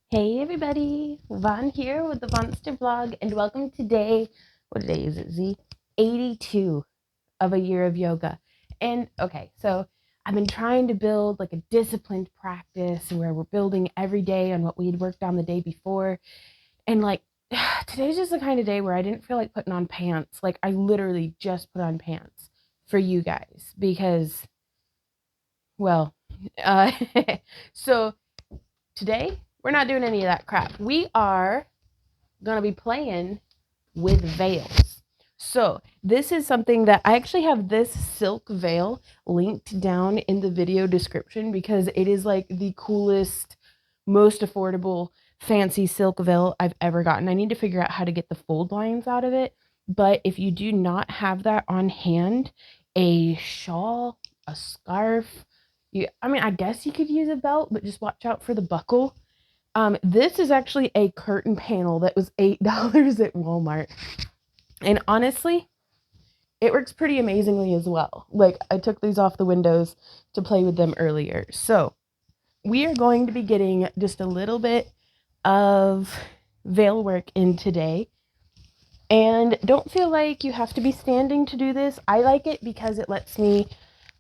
Hey everybody, Von here with the Vonster vlog, and welcome today. What day is it, Z? 82 of a year of yoga. And okay, so I've been trying to build like a disciplined practice where we're building every day on what we had worked on the day before. And like today's just the kind of day where I didn't feel like putting on pants. Like I literally just put on pants for you guys because, well, uh, so today we're not doing any of that crap. We are going to be playing with veils. So this is something that I actually have this silk veil linked down in the video description because it is like the coolest, most affordable, fancy silk veil I've ever gotten. I need to figure out how to get the fold lines out of it. But if you do not have that on hand, a shawl, a scarf, I guess you could use a belt, but just watch out for the buckle. This is actually a curtain panel that was $8 at Walmart. And honestly, it works pretty amazingly as well. Like, I took these off the windows to play with them earlier. So, we are going to be getting just a little bit of veil work in today. And don't feel like you have to be standing to do this. I like it because it lets me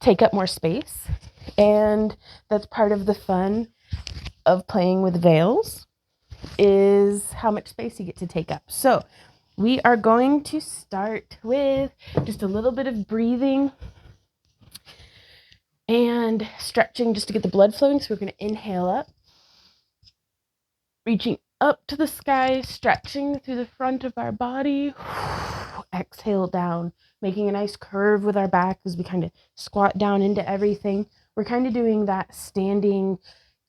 take up more space. And that's part of the fun of playing with veils, is how much space you get to take up. So we are going to start with just a little bit of breathing and stretching just to get the blood flowing. So we're going to inhale up, reaching up to the sky, stretching through the front of our body. Exhale down, making a nice curve with our back as we kind of squat down into everything. We're kind of doing that standing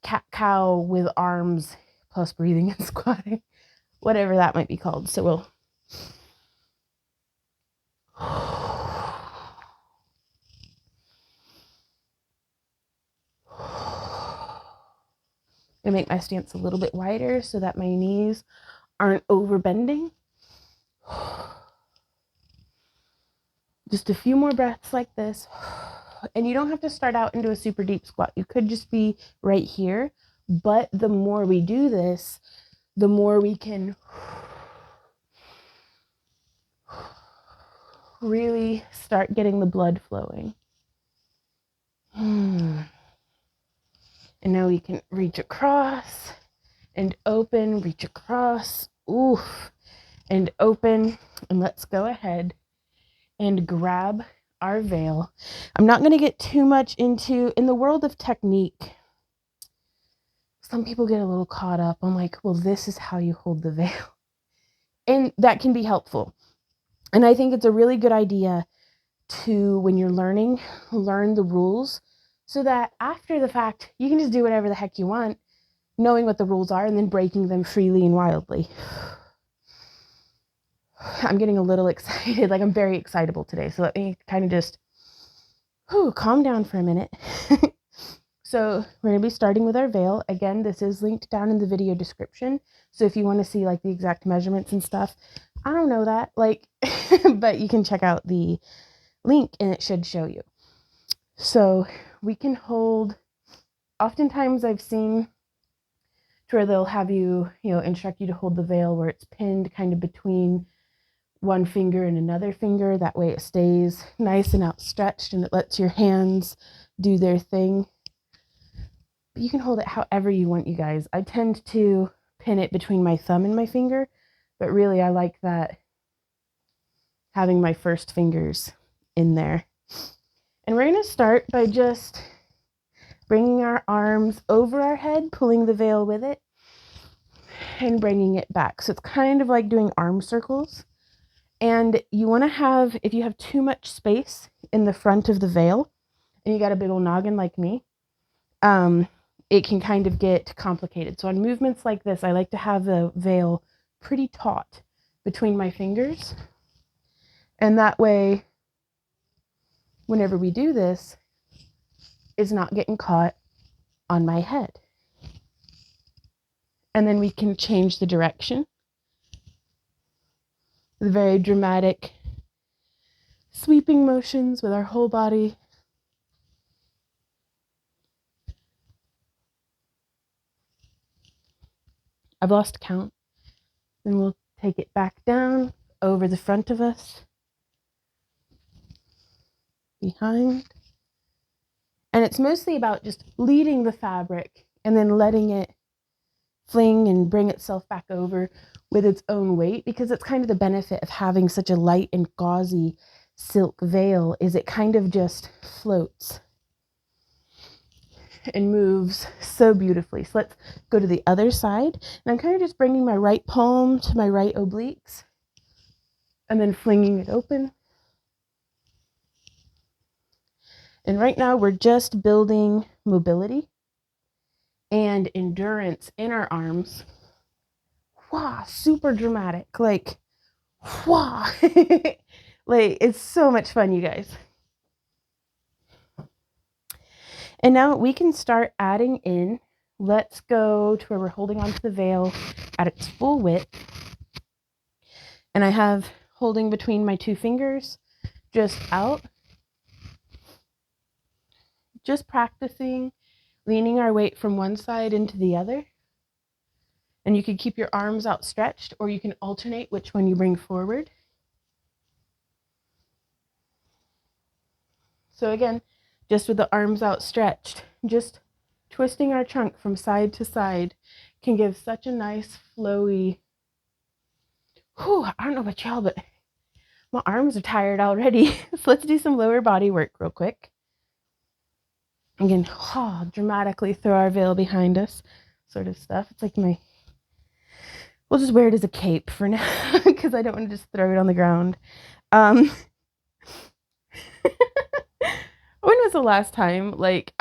cat-cow with arms plus breathing and squatting, whatever that might be called. So we'll I'm gonna make my stance a little bit wider so that my knees aren't over bending. Just a few more breaths like this. And you don't have to start out into a super deep squat. You could just be right here. But the more we do this, the more we can really start getting the blood flowing. And now we can reach across and open, reach across, oof, and open. And let's go ahead and grab our veil. I'm not going to get too much into, in the world of technique, some people get a little caught up on like, well, this is how you hold the veil. And that can be helpful. And I think it's a really good idea to, when you're learning, learn the rules so that after the fact, you can just do whatever the heck you want, knowing what the rules are and then breaking them freely and wildly. I'm getting a little excited. Like, I'm very excitable today. So let me kind of just calm down for a minute. So we're going to be starting with our veil. Again, this is linked down in the video description. So if you want to see like the exact measurements and stuff, I don't know that, like, but you can check out the link and it should show you. So we can hold, oftentimes I've seen to where they'll have you, instruct you to hold the veil where it's pinned kind of between one finger and another finger. That way it stays nice and outstretched and it lets your hands do their thing. But you can hold it however you want, you guys. I tend to pin it between my thumb and my finger, but really I like that, having my first fingers in there. And we're going to start by just bringing our arms over our head, pulling the veil with it, and bringing it back. So it's kind of like doing arm circles. And you want to have, if you have too much space in the front of the veil, and you got a big old noggin like me, it can kind of get complicated. So on movements like this, I like to have the veil pretty taut between my fingers. And that way, whenever we do this, it's not getting caught on my head. And then we can change the direction with very dramatic sweeping motions with our whole body. I've lost count. Then we'll take it back down over the front of us, behind. And it's mostly about just leading the fabric and then letting it fling and bring itself back over with its own weight, because it's kind of the benefit of having such a light and gauzy silk veil is it kind of just floats and moves so beautifully. So let's go to the other side. And I'm kind of just bringing my right palm to my right obliques and then flinging it open. And right now we're just building mobility and endurance in our arms. Wow, super dramatic. Like, wow. Like, it's so much fun, you guys. And now we can start adding in. Let's go to where we're holding onto the veil at its full width. And I have holding between my two fingers, just out. Just practicing leaning our weight from one side into the other. And you can keep your arms outstretched, or you can alternate which one you bring forward. So again, just with the arms outstretched, just twisting our trunk from side to side can give such a nice flowy, I don't know about y'all, but my arms are tired already. So let's do some lower body work real quick. Again, dramatically throw our veil behind us, sort of stuff. It's like we'll just wear it as a cape for now because I don't want to just throw it on the ground. When was the last time, it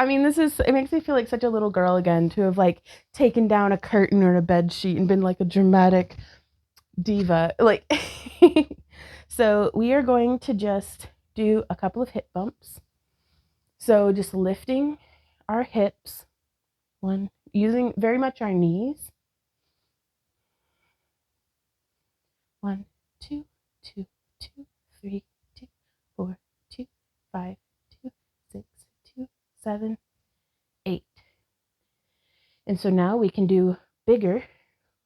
makes me feel like such a little girl again to have like taken down a curtain or a bed sheet and been like a dramatic diva. Like, so we are going to just do a couple of hip bumps. So just lifting our hips, using very much our knees. 1, 2, 2, 2, 3, 2, 4, 2, 5, 2, 6, 2, 7, 8. And so now we can do bigger,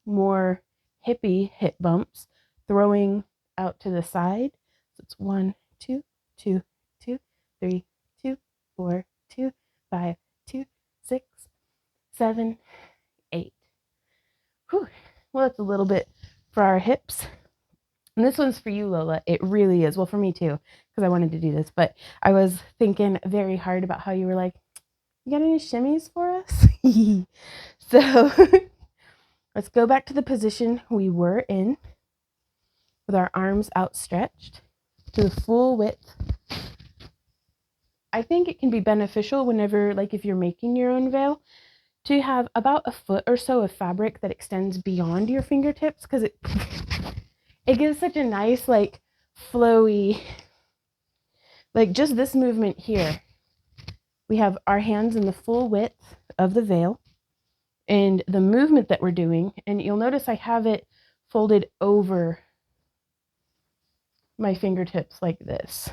more hippie hip bumps, throwing out to the side. So it's 1, 2, 2, 2, 3, 2, 4, 2, 5, 2, 6, 7, 8. Whew. Well, that's a little bit for our hips. And this one's for you, Lola. It really is. Well, for me too, because I wanted to do this. But I was thinking very hard about how you were like, you got any shimmies for us? So let's go back to the position we were in with our arms outstretched to the full width. I think it can be beneficial whenever, like if you're making your own veil, to have about a foot or so of fabric that extends beyond your fingertips, because it gives such a nice, like, flowy, like just this movement here. We have our hands in the full width of the veil and the movement that we're doing. And you'll notice I have it folded over my fingertips like this.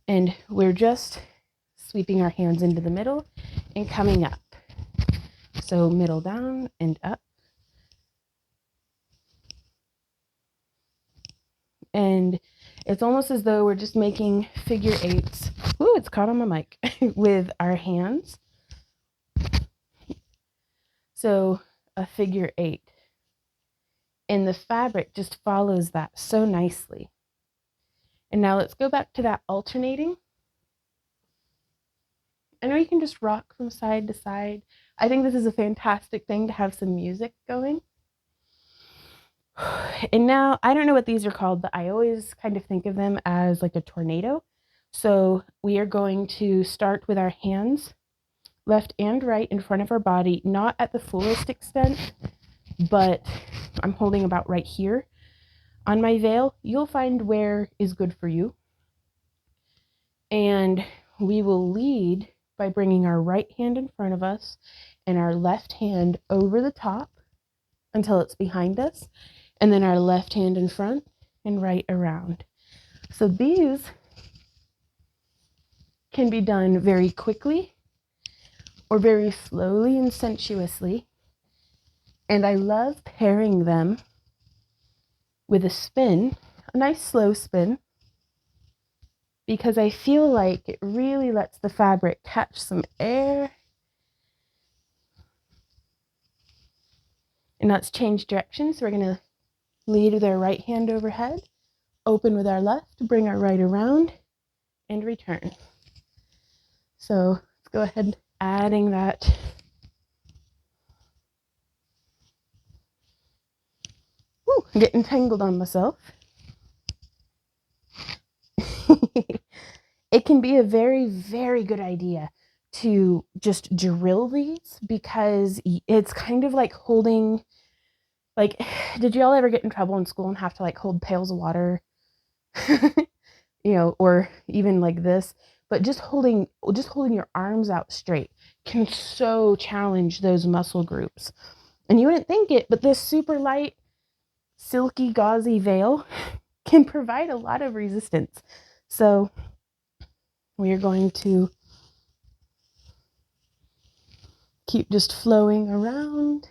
And we're just sweeping our hands into the middle and coming up. So middle down and up. And it's almost as though we're just making figure eights. Ooh, it's caught on my mic. With our hands. So a figure 8. And the fabric just follows that so nicely. And now let's go back to that alternating. I know you can just rock from side to side. I think this is a fantastic thing to have some music going. And now, I don't know what these are called, but I always kind of think of them as like a tornado. So we are going to start with our hands, left and right in front of our body, not at the fullest extent, but I'm holding about right here on my veil. You'll find where is good for you. And we will lead by bringing our right hand in front of us and our left hand over the top until it's behind us, and then our left hand in front and right around. So these can be done very quickly or very slowly and sensuously. And I love pairing them with a spin, a nice slow spin, because I feel like it really lets the fabric catch some air. And now let's change direction. So we're going to lead with our right hand overhead, open with our left, bring our right around, and return. So let's go ahead adding that. Ooh, I'm getting tangled on myself. It can be a very, very good idea to just drill these, because it's kind of like holding, like, did y'all ever get in trouble in school and have to like hold pails of water? Or even like this, but just holding your arms out straight can so challenge those muscle groups. And you wouldn't think it, but this super light, silky, gauzy veil can provide a lot of resistance. So we are going to keep just flowing around.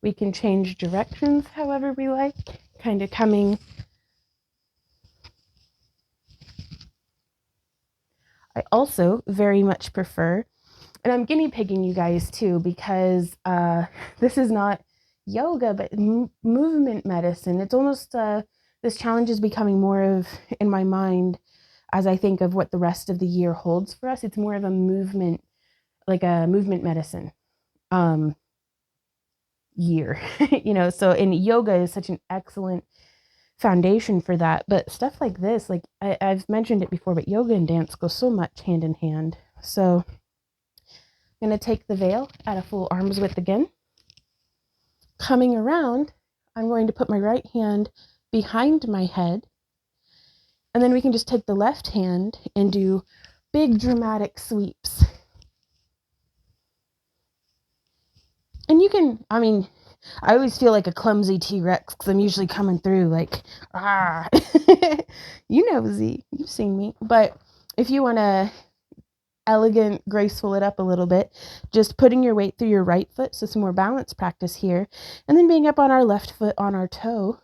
We can change directions however we like, kind of coming. I also very much prefer, and I'm guinea pigging you guys too, because this is not yoga, but movement medicine. It's almost, this challenge is becoming more of, in my mind, as I think of what the rest of the year holds for us, it's more of a movement, like a movement medicine year, so, and yoga is such an excellent foundation for that. But stuff like this, like I've mentioned it before, but yoga and dance go so much hand in hand. So I'm going to take the veil at a full arm's width again. Coming around, I'm going to put my right hand behind my head, and then we can just take the left hand and do big dramatic sweeps. And you can, I always feel like a clumsy T-Rex because I'm usually coming through like, Z, you've seen me. But if you want to elegant, graceful it up a little bit, just putting your weight through your right foot, so some more balance practice here, and then being up on our left foot on our toe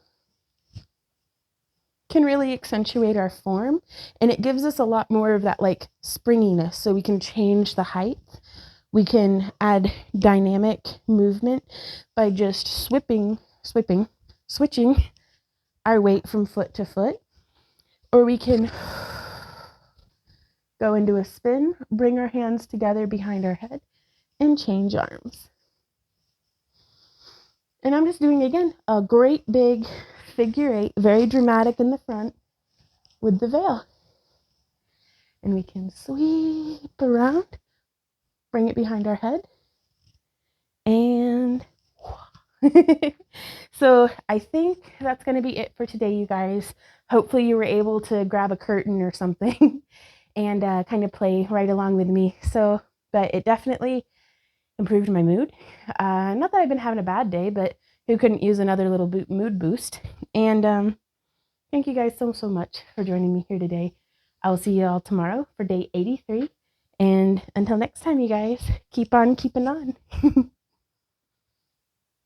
can really accentuate our form, and it gives us a lot more of that like springiness, so we can change the height. We can add dynamic movement by just switching our weight from foot to foot, or we can go into a spin, bring our hands together behind our head, and change arms. And I'm just doing, again, a great big figure 8, very dramatic in the front with the veil. And we can sweep around, bring it behind our head, and so I think that's going to be it for today, you guys. Hopefully you were able to grab a curtain or something and kind of play right along with me. But it definitely improved my mood. Not that I've been having a bad day, but who couldn't use another little mood boost? And thank you guys so much for joining me here today. I will see you all tomorrow for day 83. And until next time, you guys, keep on keeping on.